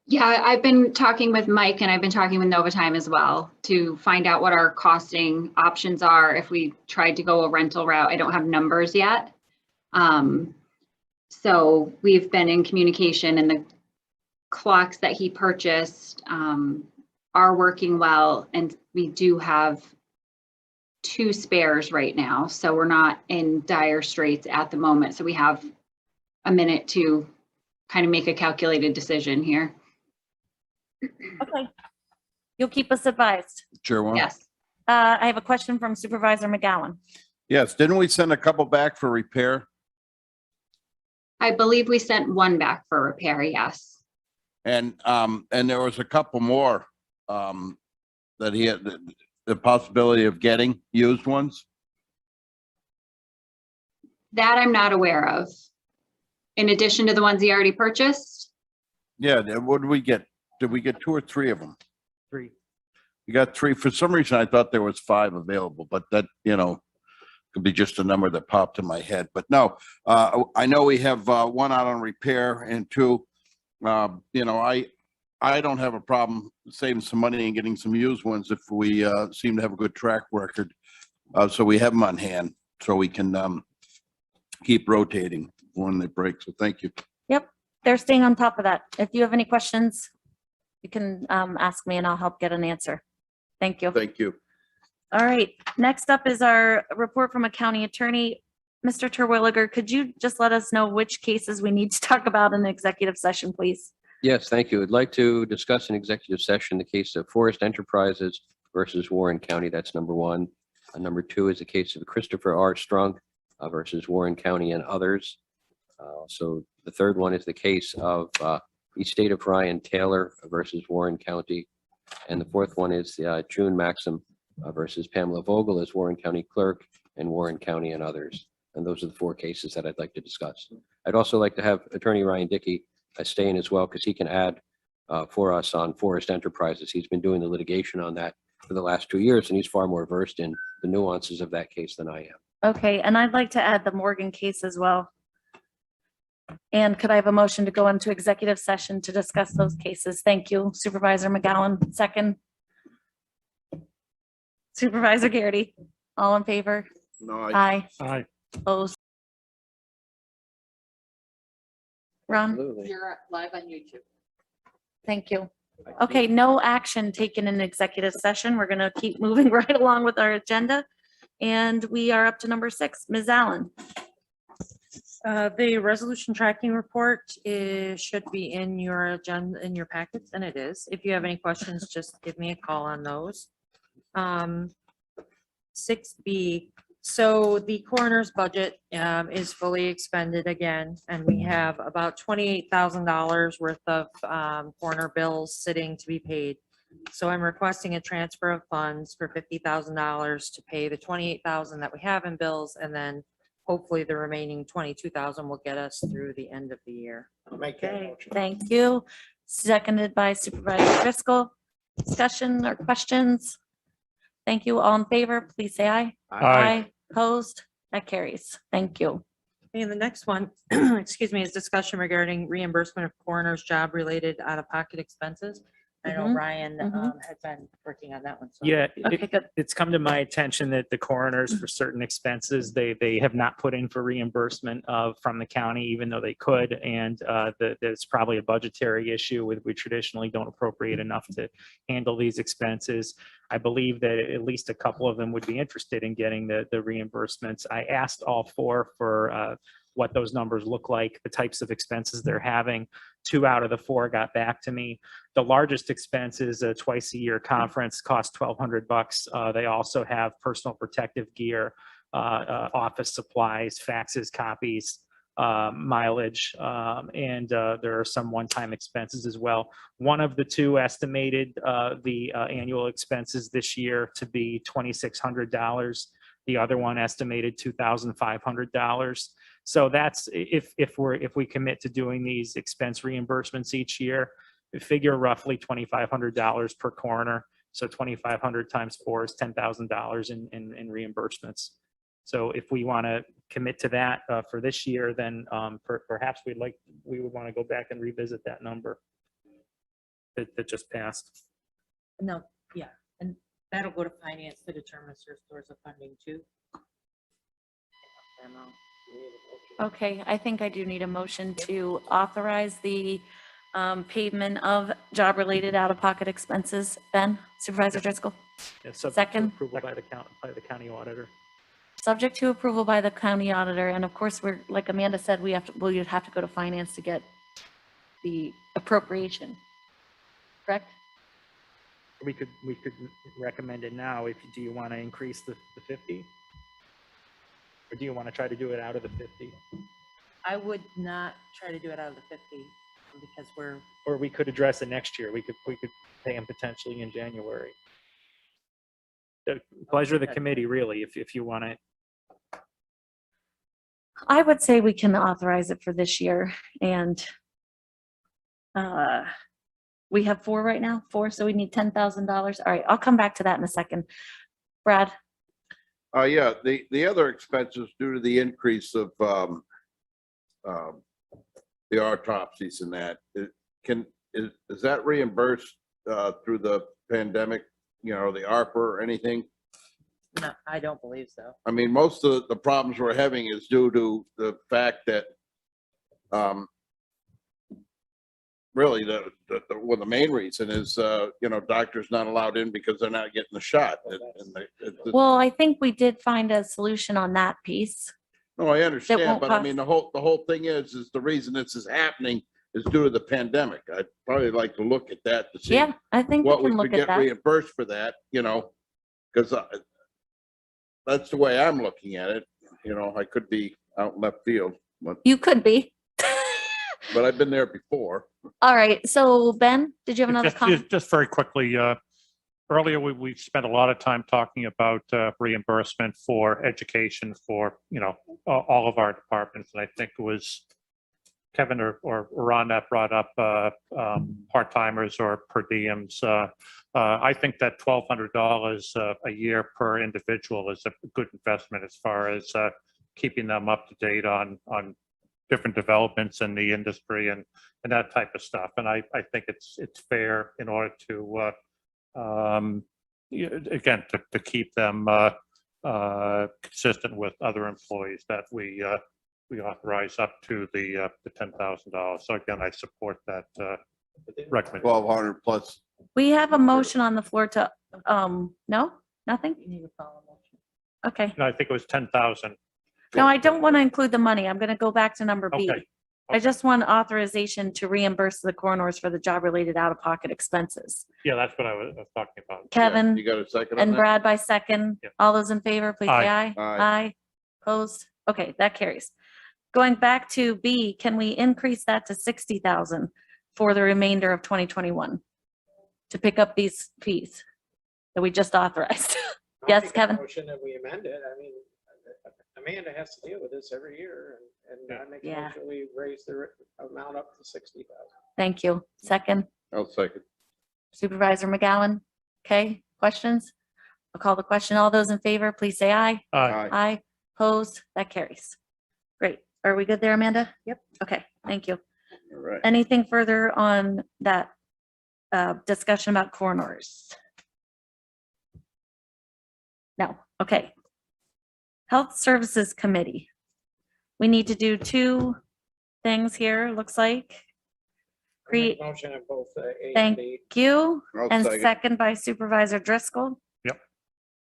Yeah, I've been talking with Mike and I've been talking with Novatime as well to find out what our costing options are if we tried to go a rental route. I don't have numbers yet. So we've been in communication, and the clocks that he purchased are working well, and we do have 2 spares right now, so we're not in dire straits at the moment. So we have a minute to kind of make a calculated decision here. Okay. You'll keep us advised. Sure one. Yes. I have a question from Supervisor McGowan. Yes, didn't we send a couple back for repair? I believe we sent 1 back for repair, yes. And there was a couple more that he had the possibility of getting used ones. That I'm not aware of. In addition to the ones he already purchased? Yeah, what did we get? Did we get 2 or 3 of them? 3. You got 3. For some reason, I thought there was 5 available, but that, could be just a number that popped in my head, but no, I know we have, one out on repair and two, you know, I don't have a problem saving some money and getting some used ones if we, seem to have a good track record. So we have them on hand so we can, keep rotating when they break. So thank you. They're staying on top of that. If you have any questions, you can ask me and I'll help get an answer. Thank you. Thank you. All right, next up is our report from a county attorney. Mr. Terwilliger, could you just let us know which cases we need to talk about in the executive session, please? Yes, thank you. I'd like to discuss in executive session the case of Forest Enterprises versus Warren County. That's number one. Number two is the case of Christopher R. Strunk versus Warren County and others. So the third one is the case of Estate of Ryan Taylor versus Warren County. And the fourth one is June Maxim versus Pamela Vogel as Warren County Clerk and Warren County and others. And those are the four cases that I'd like to discuss. I'd also like to have Attorney Ryan Dickey stay in as well, because he can add for us on Forest Enterprises. He's been doing the litigation on that for the last 2 years, and he's far more versed in the nuances of that case than I am. Okay, and I'd like to add the Morgan case as well. And could I have a motion to go into executive session to discuss those cases? Thank you. Supervisor McGowan, second. Supervisor Garrity, all in favor? No, Aye. Aye. Opposed? Ron, Absolutely. You're live on YouTube. thank you. Okay, no action taken in executive session. We're gonna keep moving right along with our agenda. And we are up to number 6, Ms. Allen. The resolution tracking report should be in your agenda, in your packets, and it is. If you have any questions, just give me a call on those. 6B, so the coroner's budget is fully expended again, and we have about $28,000 worth of coroner bills sitting to be paid. So I'm requesting a transfer of funds for $50,000 to pay the $28,000 that we have in bills, and then hopefully the remaining $22,000 will get us through the end of the year. I'll make that Okay, motion. thank you. Seconded by Supervisor Driscoll. Discussion or questions? Thank you. All in favor, please say aye. Aye. Opposed? That carries. Thank you. And the next one, excuse me, is discussion regarding reimbursement of coroner's job-related out-of-pocket expenses. I know Mhm, Ryan mhm. had been working on that one. so- Yeah, Okay, good. it's come to my attention that the coroners for certain expenses, they have not put in for reimbursement from the county, even though they could. And there's probably a budgetary issue with, we traditionally don't appropriate enough to handle these expenses. I believe that at least a couple of them would be interested in getting the reimbursements. I asked all four for what those numbers look like, the types of expenses they're having. 2 out of the 4 got back to me. The largest expense is a twice-a-year conference, costs $1,200. They also have personal protective gear, office supplies, faxes, copies, mileage, and there are some one-time expenses as well. One of the 2 estimated the annual expenses this year to be $2,600. The other one estimated $2,500. So that's if we commit to doing these expense reimbursements each year, we figure roughly $2,500 per coroner. So 2,500 times 4 is $10,000 in reimbursements. So if we want to commit to that for this year, then perhaps we would want to go back and revisit that number that just passed. No, yeah, and that'll go to finance to determine if there's source of funding too. Okay, I think I do need a motion to authorize the payment of job-related out-of-pocket expenses. Ben, Supervisor Driscoll, Yeah, subject to Second. approval by the county auditor. subject to approval by the county auditor. And of course, we're, like Amanda said, we'd have to go to finance to get the appropriation. Correct? We could recommend it now. Do you want to increase the 50? Or do you want to try to do it out of the 50? I would not try to do it out of the 50 because we're, Or we could address it next year. We could pay them potentially in January. The pleasure of the committee, really, if you want to. I would say we can authorize it for this year, and we have 4 right now, 4, so we need $10,000. All right, I'll come back to that in a second. Brad, Yeah, the other expenses due to the increase of, the autopsies and that, is that reimbursed, through the pandemic, you know, the ARPA or anything? No, I don't believe so. I mean, most of the problems we're having is due to the fact that, really well, the main reason is, you know, doctors not allowed in because they're not getting the shot. Well, I think we did find a solution on that piece. No, I understand, won't but I mean, the whole thing is the reason this is happening is due to the pandemic. I'd probably like to look at that to see Yeah, I think we what we can could look at get that. reimbursed for that, you know, because that's the way I'm looking at it. You know, I could be out in left field, You could be. but I've been there before. All right, so Ben, did you have another comment? Just very quickly, earlier we spent a lot of time talking about reimbursement for education for, you know, all of our departments. And I think it was Kevin or Ron that brought up part-timers or per diems. I think that $1,200 a year per individual is a good investment as far as keeping them up to date on different developments in the industry and that type of stuff. And I think it's fair in order to again to keep them consistent with other employees that we authorize up to the $10,000. So again, I support that recommendation. 1,200 plus. We have a motion on the floor to, no, nothing? You need to follow motion. Okay. No, I think it was 10,000. No, I don't want to include the money. I'm going to go back to number B. Okay. I just want authorization to reimburse the coroners for the job-related out-of-pocket expenses. Yeah, that's what I was talking about. Kevin You got a second on and that? Brad by second. Yeah. All those in favor, please say aye. Aye. Opposed? Okay, that carries. Going back to B, can we increase that to 60,000 for the remainder of 2021 to pick up these fees that we just authorized? I'll Yes, make a Kevin? Motion that we amend it. I mean, Amanda has to deal with this every year and I make a Yeah. motion we raise the amount up to 60,000. Thank you. Second, I'll second. Supervisor McGowan. Okay, questions? I'll call the question. All those in favor, please say aye. Aye. Aye. Opposed? That carries. Great. Are we good there, Amanda? Yep. Okay, thank you. All right. Anything further on that discussion about coroners? No. Okay. Health Services Committee. We need to do two things here, looks like. I make Create, a Motion of both A and thank B. you. I'll And second. second by Supervisor Driscoll. Yep.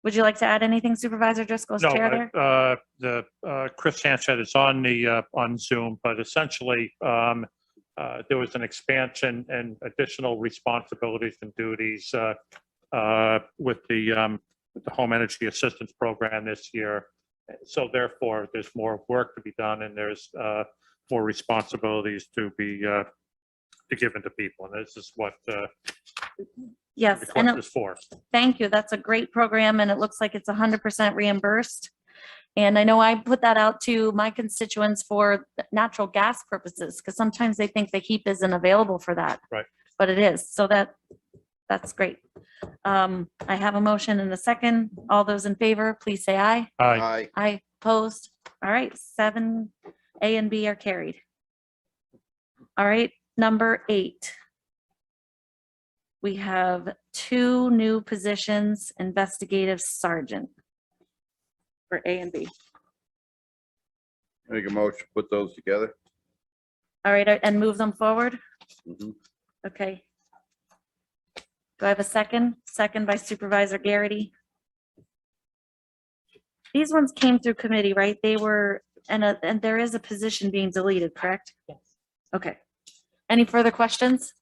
Would you like to add anything, Supervisor Driscoll, as No, chair there? the Chris Sanchez is on the on Zoom, but essentially there was an expansion and additional responsibilities and duties with the Home Energy Assistance Program this year. So therefore, there's more work to be done and there's more responsibilities to be given to people. And this is what the Yes, and request is for. thank you. That's a great program and it looks like it's 100% reimbursed. And I know I put that out to my constituents for natural gas purposes because sometimes they think the HEAP isn't available for that. Right. But it is. So that's great. I have a motion and a second. All those in favor, please say aye. Aye. Aye. Aye. Opposed? All right, 7A and B are carried. All right, number 8. We have 2 new positions, investigative sergeant for A and B. Make a motion, put those together. All right, and move them forward? Mhm. Okay. Do I have a second? Second by Supervisor Garrity. These ones came through committee, right? They were, and there is a position being deleted, correct? Yes. Okay. Any further questions?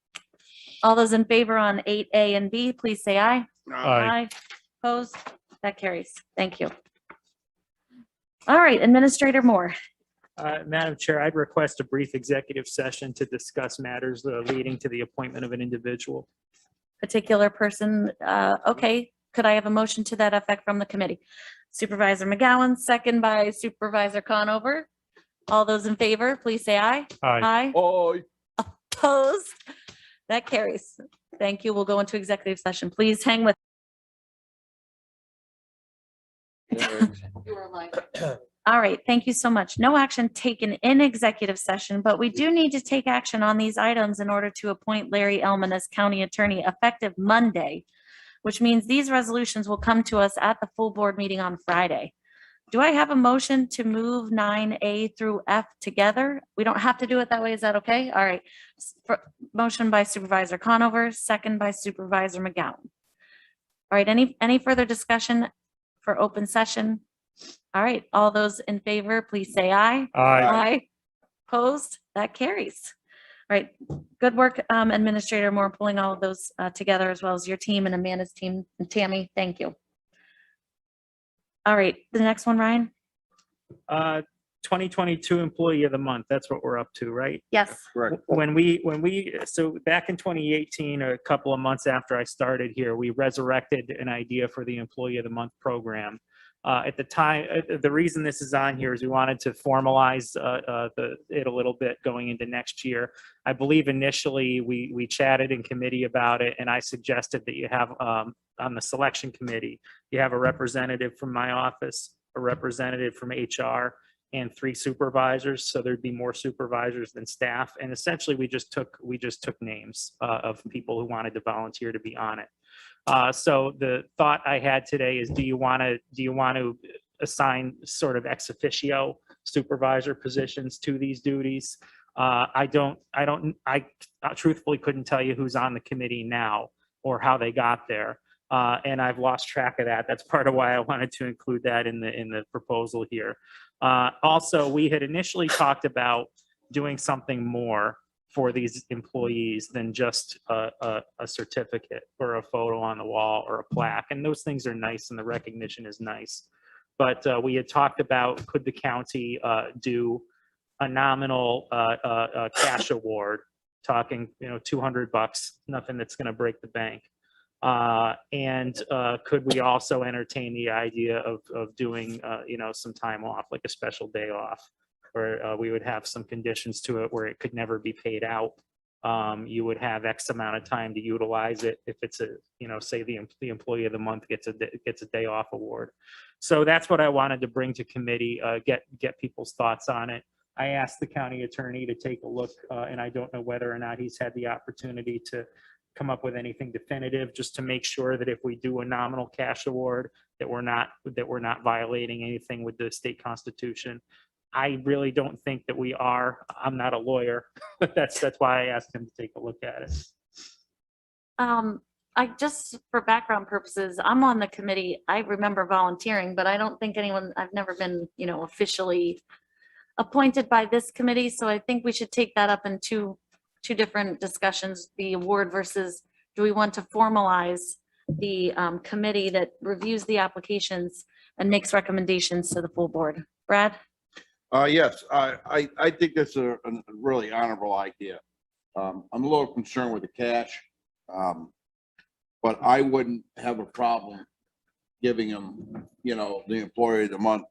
All those in favor on 8A and B, please say aye. Aye. Opposed? That carries. Thank you. All right, Administrator Moore. Madam Chair, I'd request a brief executive session to discuss matters leading to the appointment of an individual. Particular person, okay. Could I have a motion to that effect from the committee? Supervisor McGowan, second by Supervisor Conover. All those in favor, please say aye. Aye. Aye. Opposed? That carries. Thank you. We'll go into executive session. Please hang with. All right, thank you so much. No action taken in executive session, but we do need to take action on these items in order to appoint Larry Ellman as county attorney effective Monday, which means these resolutions will come to us at the full board meeting on Friday. Do I have a motion to move 9A through F together? We don't have to do it that way. Is that okay? All right. Motion by Supervisor Conover, second by Supervisor McGowan. All right, any further discussion for open session? All right, all those in favor, please say aye. Aye. Opposed? That carries. All right, good work, Administrator Moore, pulling all of those together, as well as your team and Amanda's team. And Tammy, thank you. All right, the next one, Ryan? 2022 Employee of the Month, that's what we're up to, right? Yes. Correct. So back in 2018, a couple of months after I started here, we resurrected an idea for the Employee of the Month program. At the time, the reason this is on here is we wanted to formalize it a little bit going into next year. I believe initially we chatted in committee about it, and I suggested that you have on the selection committee, you have a representative from my office, a representative from HR, and 3 supervisors. So there'd be more supervisors than staff. And essentially, we just took names of people who wanted to volunteer to be on it. So the thought I had today is, do you want to assign sort of ex officio supervisor positions to these duties? I truthfully couldn't tell you who's on the committee now or how they got there. And I've lost track of that. That's part of why I wanted to include that in the proposal here. Also, we had initially talked about doing something more for these employees than just a certificate or a photo on the wall or a plaque. And those things are nice and the recognition is nice. But we had talked about, could the county do a nominal cash award, talking, $200, nothing that's going to break the bank. And could we also entertain the idea of doing, some time off, like a special day off, where we would have some conditions to it where it could never be paid out. You would have X amount of time to utilize it. If it's say the Employee of the Month gets a day off award. So that's what I wanted to bring to committee, get people's thoughts on it. I asked the county attorney to take a look, and I don't know whether or not he's had the opportunity to come up with anything definitive, just to make sure that if we do a nominal cash award, that we're not violating anything with the state constitution. I really don't think that we are. I'm not a lawyer, but that's why I asked him to take a look at it. I just, for background purposes, I'm on the committee. I remember volunteering, but I don't think I've never been, officially appointed by this committee. So I think we should take that up in two different discussions, the award versus, do we want to formalize the committee that reviews the applications and makes recommendations to the full board? Brad? Yes, I think that's a really honorable idea. I'm a little concerned with the cash, but I wouldn't have a problem giving them, the Employee of the Month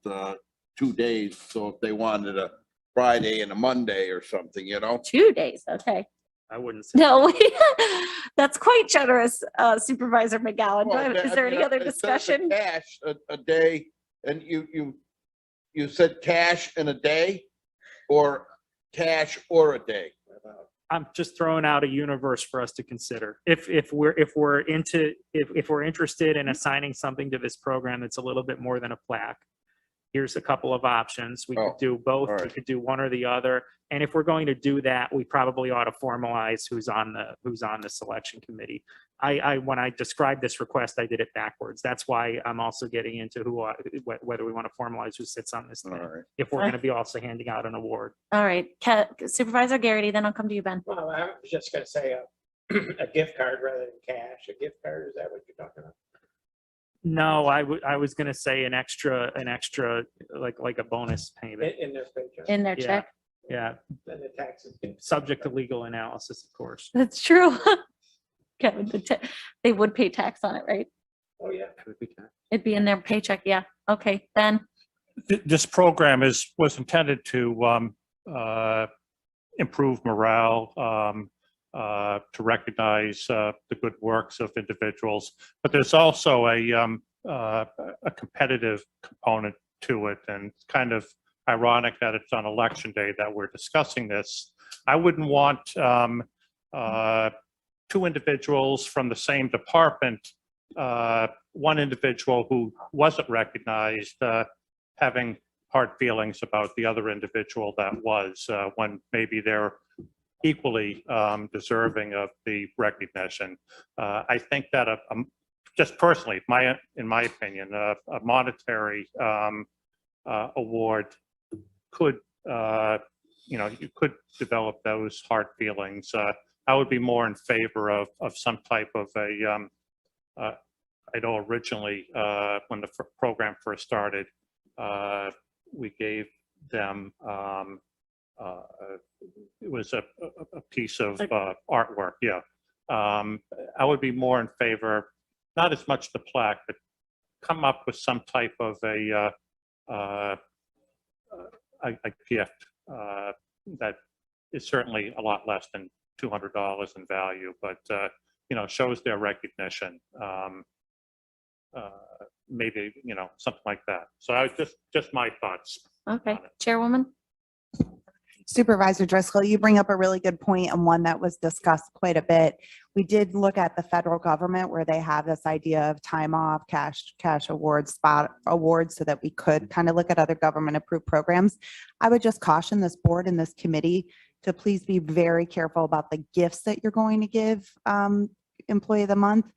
2 days. So if they wanted a Friday and a Monday or something, 2 days, okay. I wouldn't say. No, that's quite generous, Supervisor McGowan. Well, Is there any other it says the discussion? Cash a day, and you said cash in a day, or cash or a day? I'm just throwing out a universe for us to consider. If we're interested in assigning something to this program that's a little bit more than a plaque, here's a couple of options. We could do both. All We right. could do one or the other. And if we're going to do that, we probably ought to formalize who's on the selection committee. When I described this request, I did it backwards. That's why I'm also getting into whether we want to formalize who sits on this thing. All right. If we're going to be also handing out an award. All right, Supervisor Garrity, then I'll come to you, Ben. Well, I was just gonna say a gift card rather than cash. A gift card, is that what you're talking about? No, I was going to say an extra like a bonus payment. In their paycheck, In their Yeah. check. Yeah, then the taxes. subject to legal analysis, of course. That's true. Kevin, they would pay tax on it, right? Oh, yeah. It'd be in their paycheck, yeah. Okay, Ben. This program was intended to improve morale, to recognize the good works of individuals, but there's also a competitive component to it, and it's kind of ironic that it's on election day that we're discussing this. I wouldn't want two individuals from the same department, one individual who wasn't recognized, having hard feelings about the other individual that was, when maybe they're equally deserving of the recognition. I think that just personally, in my opinion, a monetary award could, you could develop those hard feelings. I would be more in favor of some type of a, I know originally when the program first started, we gave them, it was a piece of artwork, yeah. I would be more in favor, not as much the plaque, but come up with some type of a gift that is certainly a lot less than $200 in value, but shows their recognition. Maybe something like that. So I was just my thoughts. Okay, Chairwoman? Supervisor Driscoll, you bring up a really good point and one that was discussed quite a bit. We did look at the federal government where they have this idea of time off, cash awards, spot awards, so that we could kind of look at other government approved programs. I would just caution this board and this committee to please be very careful about the gifts that you're going to give Employee of the Month.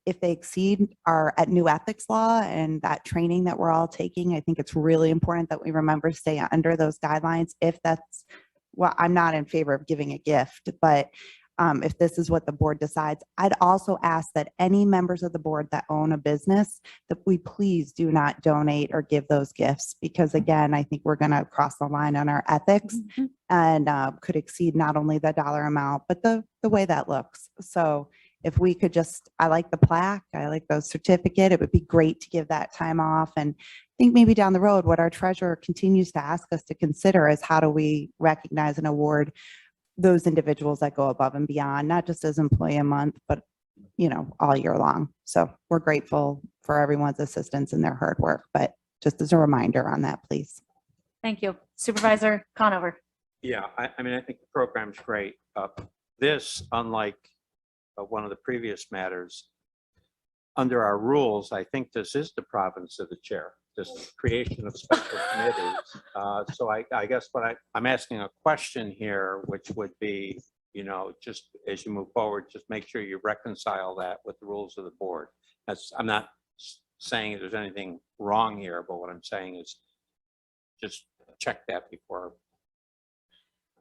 If they exceed our new ethics law and that training that we're all taking, I think it's really important that we remember to stay under those guidelines. If that's, well, I'm not in favor of giving a gift, but if this is what the board decides, I'd also ask that any members of the board that own a business, that we please do not donate or give those gifts, because again, I think we're going to cross the line on our ethics and could exceed not only the dollar amount, but the way that looks. So if we could just, I like the plaque, I like the certificate, it would be great to give that time off. And I think maybe down the road, what our treasurer continues to ask us to consider is how do we recognize and award those individuals that go above and beyond, not just as Employee of the Month, but all year long. So we're grateful for everyone's assistance and their hard work, but just as a reminder on that, please. Thank you. Supervisor Conover? Yeah, I mean, I think the program's great. This, unlike one of the previous matters, under our rules, I think this is the province of the chair, this creation of special committees. So I guess what I'm asking a question here, which would be, just as you move forward, just make sure you reconcile that with the rules of the board. I'm not saying there's anything wrong here, but what I'm saying is just check that before.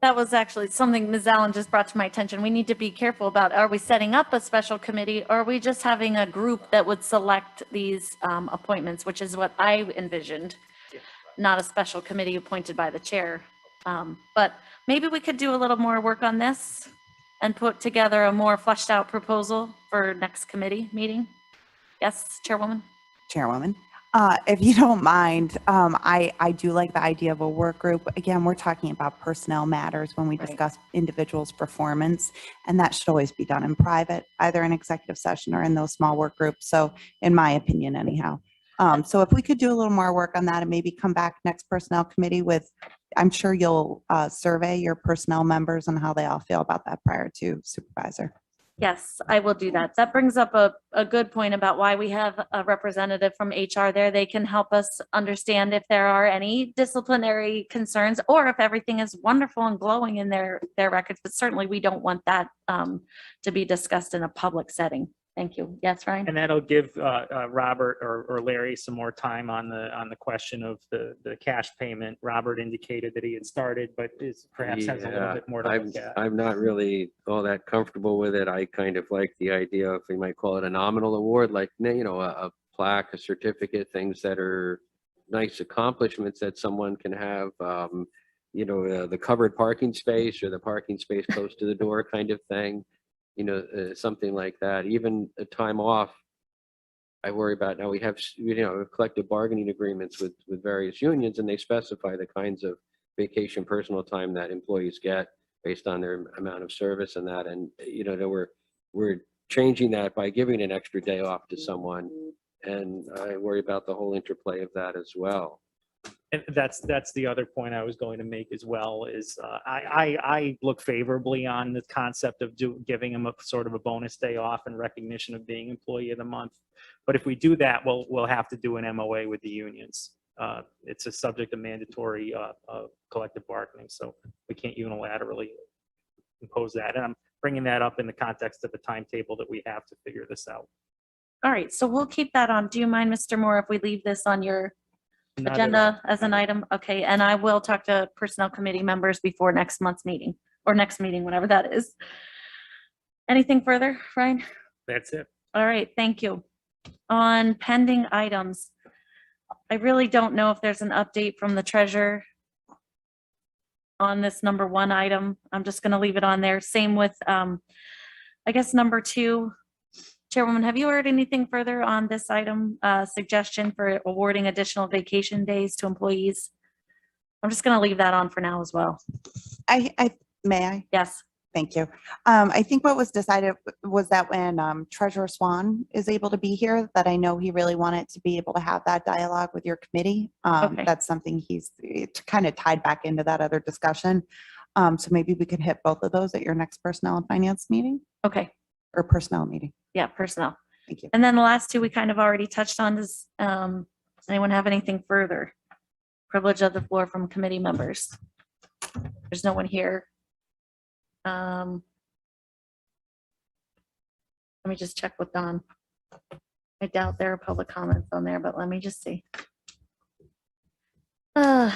That was actually something Ms. Allen just brought to my attention. We need to be careful about, are we setting up a special committee or are we just having a group that would select these appointments, which is what I envisioned, not a special committee appointed by the chair. But maybe we could do a little more work on this and put together a more fleshed out proposal for next committee meeting. Yes, Chairwoman? Chairwoman. If you don't mind, I do like the idea of a work group. Again, we're talking about personnel matters when we discuss individuals' performance, and that should always be done in private, either in executive session or in those small work groups. So in my opinion, anyhow. So if we could do a little more work on that and maybe come back next personnel committee with, I'm sure you'll survey your personnel members on how they all feel about that prior to Supervisor. Yes, I will do that. That brings up a good point about why we have a representative from HR there. They can help us understand if there are any disciplinary concerns or if everything is wonderful and glowing in their records. But certainly we don't want that to be discussed in a public setting. Thank you. Yes, Ryan? And that'll give Robert or Larry some more time on the question of the cash payment. Robert indicated that he had started, but perhaps has a little bit more to look at. I'm not really all that comfortable with it. I kind of like the idea of, we might call it a nominal award, like, a plaque, a certificate, things that are nice accomplishments that someone can have, the covered parking space or the parking space close to the door kind of thing. Something like that. Even a time off, I worry about. Now we have, collective bargaining agreements with various unions, and they specify the kinds of vacation personal time that employees get based on their amount of service and that. And, that we're changing that by giving an extra day off to someone. And I worry about the whole interplay of that as well. And that's the other point I was going to make as well is I look favorably on the concept of giving them a sort of a bonus day off in recognition of being employee of the month. But if we do that, we'll have to do an MOA with the unions. It's a subject of mandatory collective bargaining, so we can't unilaterally impose that. And I'm bringing that up in the context of the timetable that we have to figure this out. All right, so we'll keep that on. Do you mind, Mr. Moore, if we leave this on your Not at all. agenda as an item? Okay, and I will talk to Personnel Committee members before next month's meeting, or next meeting, whenever that is. Anything further, Ryan? That's it. All right, thank you. On pending items, I really don't know if there's an update from the treasurer on this number 1 item. I'm just gonna leave it on there. Same with, I guess, number 2. Chairwoman, have you heard anything further on this item, suggestion for awarding additional vacation days to employees? I'm just gonna leave that on for now as well. May I? Yes, Thank you. I think what was decided was that when Treasurer Swan is able to be here, that I know he really wanted to be able to have that dialogue with your committee. Okay. That's something it's kind of tied back into that other discussion. So maybe we could hit both of those at your next Personnel and Finance meeting okay, or Personnel meeting. yeah, personnel. Thank you. And then the last 2 we kind of already touched on. Does anyone have anything further? Privilege of the floor from committee members. There's no one here. Let me just check with Don. I doubt there are public comments on there, but let me just see. I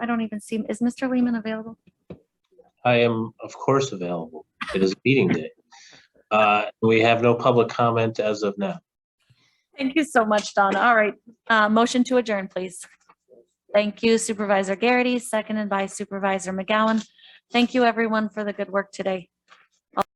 don't even see, is Mr. Lehman available? I am, of course, available. It is a meeting day. We have no public comment as of now. Thank you so much, Don. All right, motion to adjourn, please. Thank you, Supervisor Garrity, seconded by Supervisor McGowan. Thank you, everyone, for the good work today.